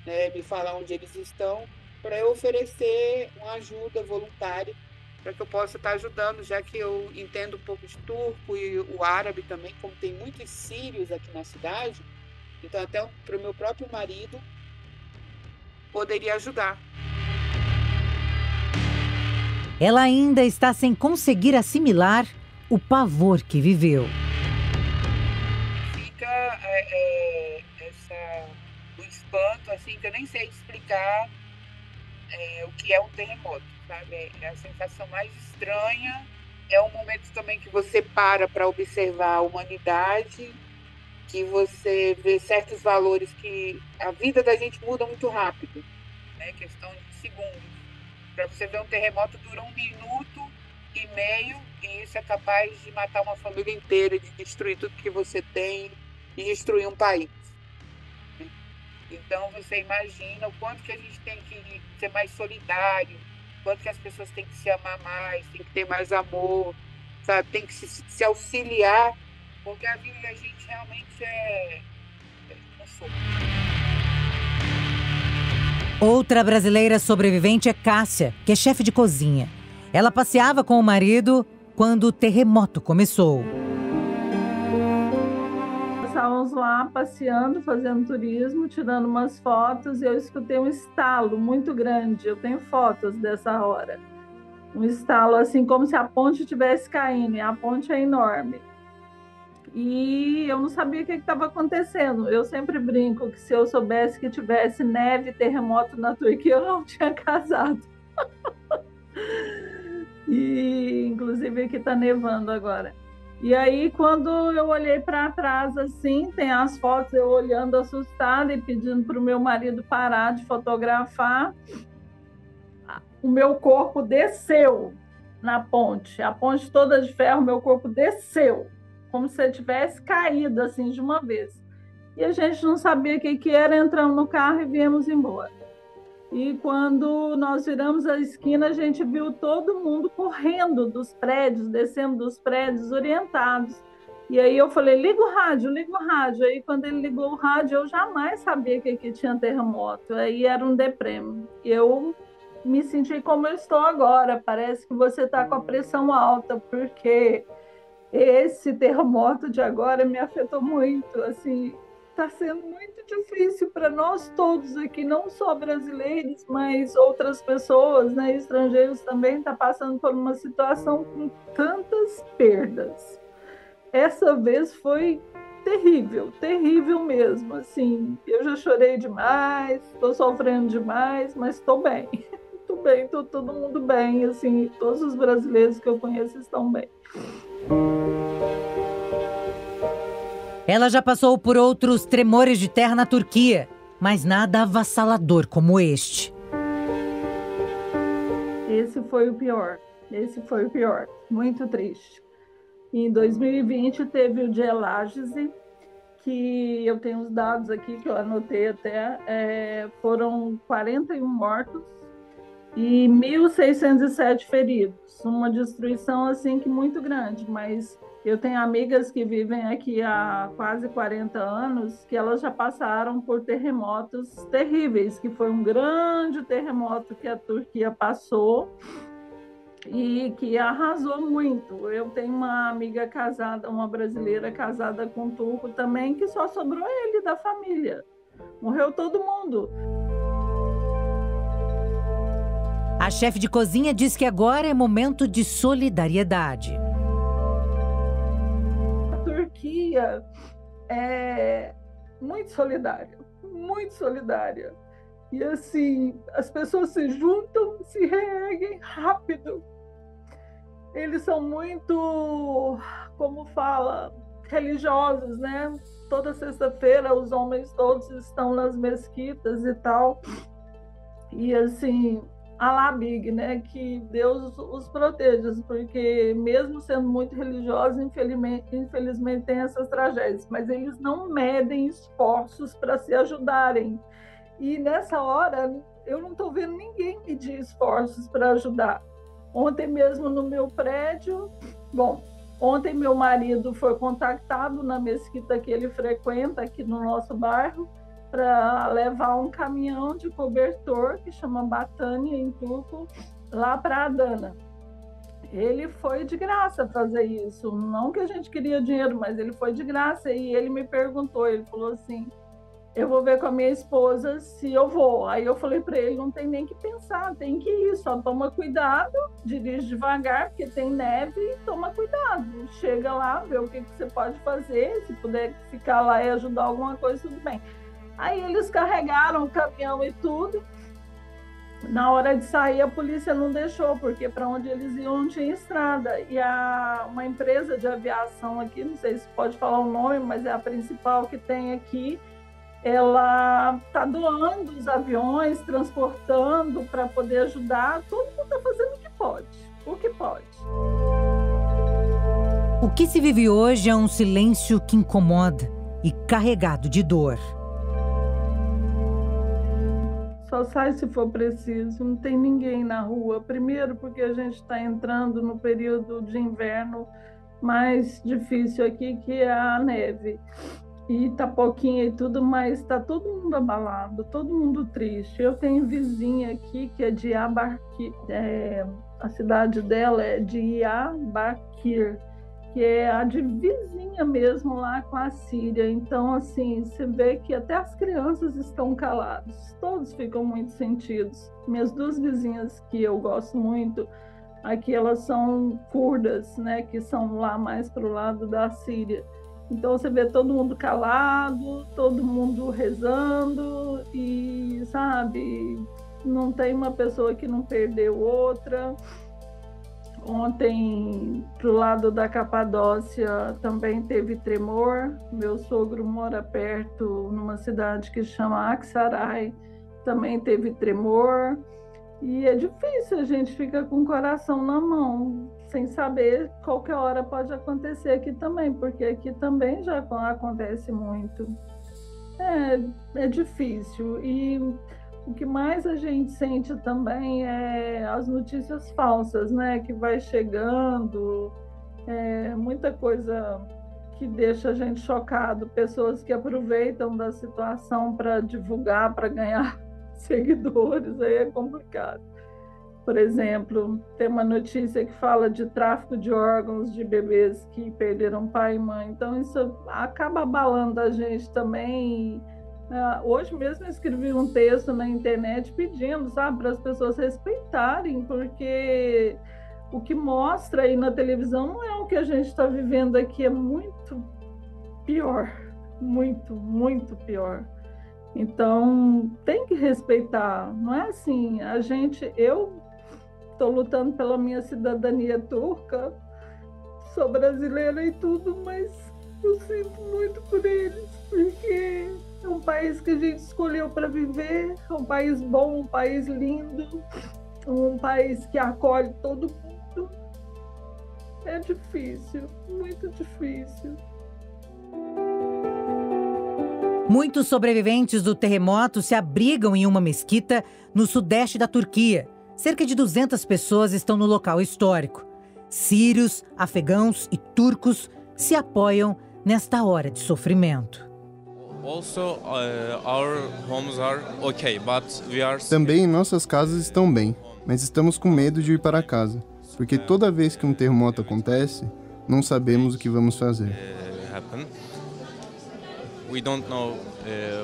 né, me falar onde eles estão, para eu oferecer uma ajuda voluntária, para que eu possa estar ajudando, já que eu entendo um pouco de turco e o árabe também, como tem muitos sírios aqui na cidade, então até para o meu próprio marido poderia ajudar. Ela ainda está sem conseguir assimilar o pavor que viveu. Fica o espanto, assim, que eu nem sei explicar o que é um terremoto, sabe? É a sensação mais estranha. É um momento também que você para observar a humanidade, que você vê certos valores que a vida da gente muda muito rápido, né? Questão de segundos. Para você ver um terremoto dura 1 minuto e meio, e isso é capaz de matar uma família inteira, de destruir tudo que você tem, de destruir um país. Então você imagina o quanto que a gente tem que ser mais solidário, o quanto que as pessoas têm que se amar mais, tem que ter mais amor, sabe? Tem que se auxiliar, porque a vida da gente realmente é um sopro. Outra brasileira sobrevivente é Cássia, que é chefe de cozinha. Ela passeava com o marido quando o terremoto começou. Estávamos lá passeando, fazendo turismo, tirando umas fotos, e eu escutei um estalo muito grande. Eu tenho fotos dessa hora. Um estalo assim, como se a ponte estivesse caindo, e a ponte é enorme. E eu não sabia o que estava acontecendo. Eu sempre brinco que se eu soubesse que tivesse neve e terremoto na Turquia, eu não tinha casado. E inclusive aqui está nevando agora. E aí, quando eu olhei para trás assim, tem as fotos eu olhando assustada e pedindo para o meu marido parar de fotografar. O meu corpo desceu na ponte, a ponte toda de ferro, meu corpo desceu, como se eu tivesse caído assim de uma vez. E a gente não sabia o que era, entramos no carro e viemos embora. E quando nós viramos a esquina, a gente viu todo mundo correndo dos prédios, descendo dos prédios, orientados. E aí eu falei, liga o rádio, liga o rádio. Aí quando ele ligou o rádio, eu jamais sabia que aqui tinha terremoto. Aí era um deprê. Eu me senti como eu estou agora. Parece que você está com a pressão alta, porque esse terremoto de agora me afetou muito. Assim, está sendo muito difícil para nós todos aqui, não só brasileiros, mas outras pessoas, né, estrangeiros também, está passando por uma situação com tantas perdas. Essa vez foi terrível, terrível mesmo. Assim, eu já chorei demais, estou sofrendo demais, mas estou bem. Estou bem, estou todo mundo bem. Assim, todos os brasileiros que eu conheço estão bem. Ela já passou por outros tremores de terra na Turquia, mas nada avassalador como este. Esse foi o pior. Esse foi o pior. Muito triste. Em 2020 teve o de Elagise, que eu tenho os dados aqui que eu anotei até, foram 41 mortos e 1.607 feridos. Uma destruição assim que muito grande, mas eu tenho amigas que vivem aqui há quase 40 anos que elas já passaram por terremotos terríveis, que foi um grande terremoto que a Turquia passou e que arrasou muito. Eu tenho uma amiga casada, uma brasileira casada com um turco também, que só sobrou ele da família. Morreu todo mundo. A chefe de cozinha diz que agora é momento de solidariedade. A Turquia é muito solidária, muito solidária. E assim, as pessoas se juntam, se reerguem rápido. Eles são muito, como fala, religiosos, né? Toda sexta-feira os homens todos estão nas mesquitas e tal. E assim, Alá Big, né? Que Deus os proteja, porque mesmo sendo muito religiosos, infelizmente tem essas tragédias. Mas eles não medem esforços para se ajudarem. E nessa hora, eu não estou vendo ninguém medir esforços para ajudar. Ontem mesmo no meu prédio, ontem meu marido foi contactado na mesquita que ele frequenta aqui no nosso bairro para levar um caminhão de cobertor, que chama Batânia em turco, lá para Adana. Ele foi de graça fazer isso. Não que a gente queria dinheiro, mas ele foi de graça. E ele me perguntou, ele falou assim, eu vou ver com a minha esposa se eu vou. Aí eu falei para ele, não tem nem que pensar, tem que ir, só toma cuidado, dirige devagar, porque tem neve, e toma cuidado. Chega lá, vê o que você pode fazer, se puder ficar lá e ajudar alguma coisa, tudo bem. Aí eles carregaram o caminhão e tudo. Na hora de sair, a polícia não deixou, porque para onde eles iam não tinha estrada. E uma empresa de aviação aqui, não sei se pode falar o nome, mas é a principal que tem aqui, ela está doando os aviões, transportando para poder ajudar. Todo mundo está fazendo o que pode. O que se vive hoje é um silêncio que incomoda e carregado de dor. Só sai se for preciso, não tem ninguém na rua. Primeiro porque a gente está entrando no período de inverno mais difícil aqui, que é a neve. E tá pouquinho e tudo, mas tá todo mundo abalado, todo mundo triste. Eu tenho vizinha aqui que é de Diyarbakir, a cidade dela é Diyarbakir, que é a de vizinha mesmo lá com a Síria. Então, assim, você vê que até as crianças estão caladas, todos ficam muito sentidos. Minhas duas vizinhas que eu gosto muito, aqui elas são curdas, né, que são lá mais para o lado da Síria. Então você vê todo mundo calado, todo mundo rezando e, sabe, não tem uma pessoa que não perdeu outra. Ontem, pro lado da Capadócia, também teve tremor. Meu sogro mora perto, numa cidade que chama Aksaray, também teve tremor. E é difícil, a gente fica com o coração na mão, sem saber qualquer hora pode acontecer aqui também, porque aqui também já acontece muito. É difícil. E o que mais a gente sente também é as notícias falsas, né? Que vai chegando, muita coisa que deixa a gente chocado, pessoas que aproveitam da situação para divulgar, para ganhar seguidores, aí é complicado. Por exemplo, tem uma notícia que fala de tráfico de órgãos de bebês que perderam pai e mãe. Então, isso acaba abalando a gente também. Hoje mesmo eu escrevi um texto na internet pedindo, sabe, para as pessoas respeitarem, porque o que mostra aí na televisão não é o que a gente está vivendo aqui, é muito pior, muito, muito pior. Então, tem que respeitar, não é assim, eu estou lutando pela minha cidadania turca, sou brasileira e tudo, mas eu sinto muito por eles, porque é um país que a gente escolheu para viver, é um país bom, um país lindo, um país que acolhe todo mundo. É difícil, muito difícil. Muitos sobreviventes do terremoto se abrigam em uma mesquita no sudeste da Turquia. Cerca de 200 pessoas estão no local histórico. Sírios, afegãos e turcos se apoiam nesta hora de sofrimento. Também nossas casas estão bem, mas estamos com medo de ir para casa, porque toda vez que um terremoto acontece, não sabemos o que vamos fazer. We don't know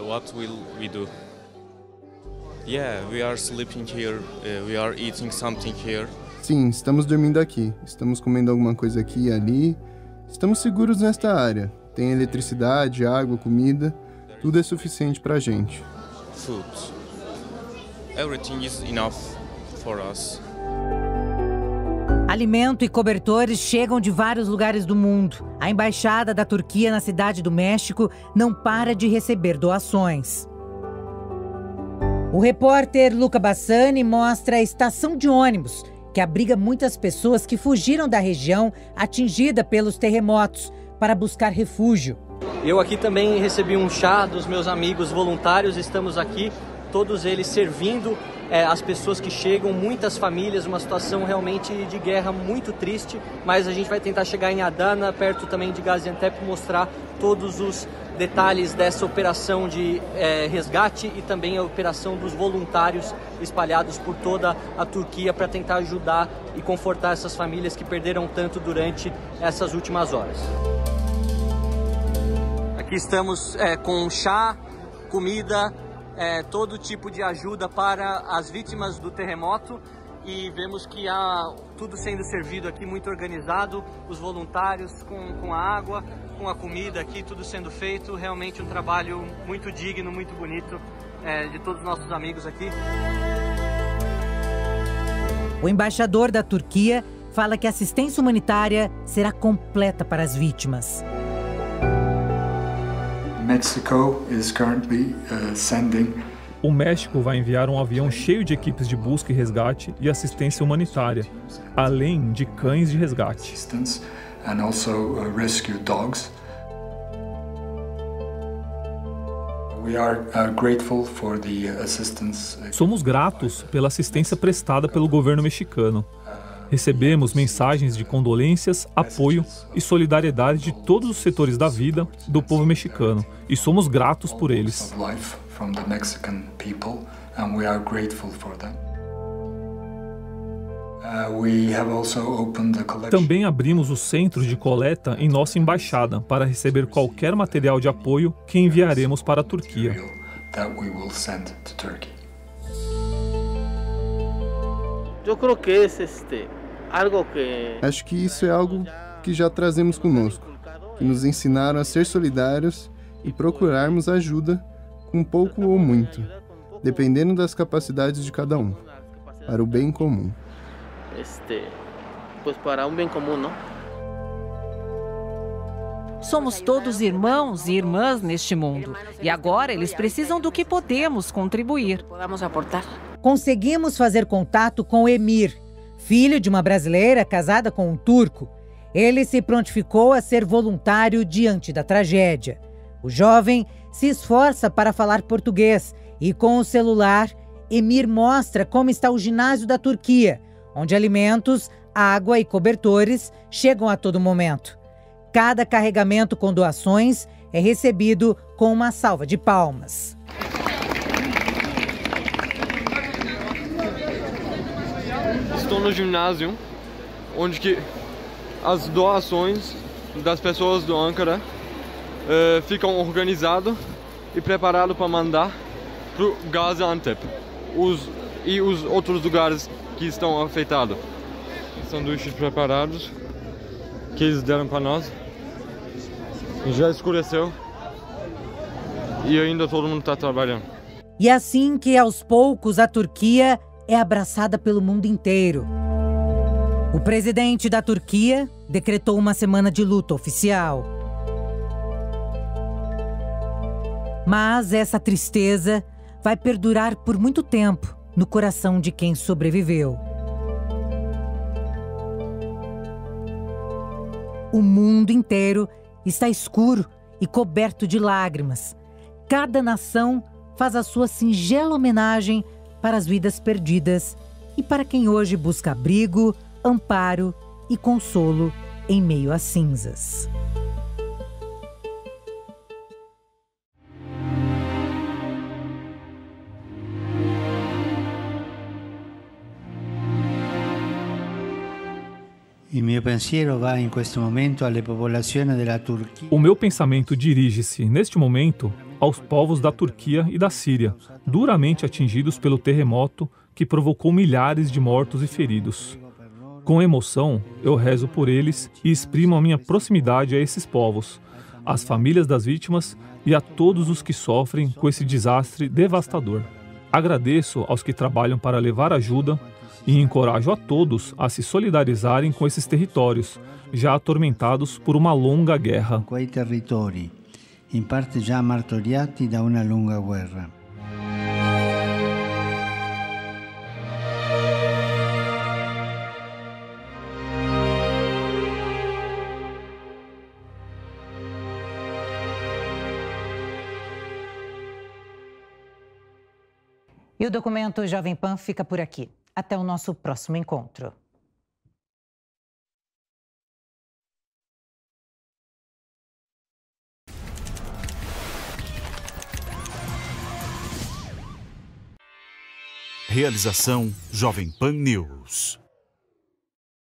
what will we do. Yeah, we are sleeping here. We are eating something here. Sim, estamos dormindo aqui. Estamos comendo alguma coisa aqui e ali. Estamos seguros nesta área. Tem eletricidade, água, comida. Tudo é suficiente para a gente. Food. Everything is enough for us. Alimento e cobertores chegam de vários lugares do mundo. A embaixada da Turquia na Cidade do México não para de receber doações. O repórter Luca Bassani mostra a estação de ônibus, que abriga muitas pessoas que fugiram da região atingida pelos terremotos para buscar refúgio. Eu aqui também recebi um chá dos meus amigos voluntários, estamos aqui, todos eles servindo as pessoas que chegam, muitas famílias, uma situação realmente de guerra muito triste, mas a gente vai tentar chegar em Adana, perto também de Gaziantep, mostrar todos os detalhes dessa operação de resgate e também a operação dos voluntários espalhados por toda a Turquia para tentar ajudar e confortar essas famílias que perderam tanto durante essas últimas horas. Aqui estamos com chá, comida, todo tipo de ajuda para as vítimas do terremoto e vemos que há tudo sendo servido aqui muito organizado, os voluntários com a água, com a comida aqui, tudo sendo feito, realmente um trabalho muito digno, muito bonito de todos os nossos amigos aqui. O embaixador da Turquia fala que a assistência humanitária será completa para as vítimas. Mexico is currently sending. O México vai enviar um avião cheio de equipes de busca e resgate e assistência humanitária, além de cães de resgate. And also rescue dogs. We are grateful for the assistance. Somos gratos pela assistência prestada pelo governo mexicano. Recebemos mensagens de condolências, apoio e solidariedade de todos os setores da vida do povo mexicano e somos gratos por eles. Também abrimos os centros de coleta em nossa embaixada para receber qualquer material de apoio que enviaremos para a Turquia. Acho que isso é algo que já trazemos conosco, que nos ensinaram a ser solidários e procurarmos ajuda com pouco ou muito, dependendo das capacidades de cada um, para o bem comum. Para um bem comum, não? Somos todos irmãos e irmãs neste mundo. E agora eles precisam do que podemos contribuir. Conseguimos fazer contato com Emir, filho de uma brasileira casada com um turco. Ele se prontificou a ser voluntário diante da tragédia. O jovem se esforça para falar português e, com o celular, Emir mostra como está o ginásio da Turquia, onde alimentos, água e cobertores chegam a todo momento. Cada carregamento com doações é recebido com uma salva de palmas. estou no ginásio, onde que as doações das pessoas do Ankara ficam organizadas e preparadas para mandar para o Gaziantep e os outros lugares que estão afetados. Sanduíches preparados que eles deram para nós. Já escureceu e ainda todo mundo está trabalhando. E é assim que, aos poucos, a Turquia é abraçada pelo mundo inteiro. O presidente da Turquia decretou uma semana de luto oficial. Mas essa tristeza vai perdurar por muito tempo no coração de quem sobreviveu. O mundo inteiro está escuro e coberto de lágrimas. Cada nação faz a sua singela homenagem para as vidas perdidas e para quem hoje busca abrigo, amparo e consolo em meio às cinzas. O meu pensamento dirige-se, neste momento, aos povos da Turquia e da Síria, duramente atingidos pelo terremoto que provocou milhares de mortos e feridos. Com emoção, eu rezo por eles e exprimo a minha proximidade a esses povos, às famílias das vítimas e a todos os que sofrem com esse desastre devastador. Agradeço aos que trabalham para levar ajuda e encorajo a todos a se solidarizarem com esses territórios, já atormentados por uma longa guerra. In parte già martoriati da una lunga guerra. E o documento Jovem Pan fica por aqui. Até o nosso próximo encontro. Realização Jovem Pan News.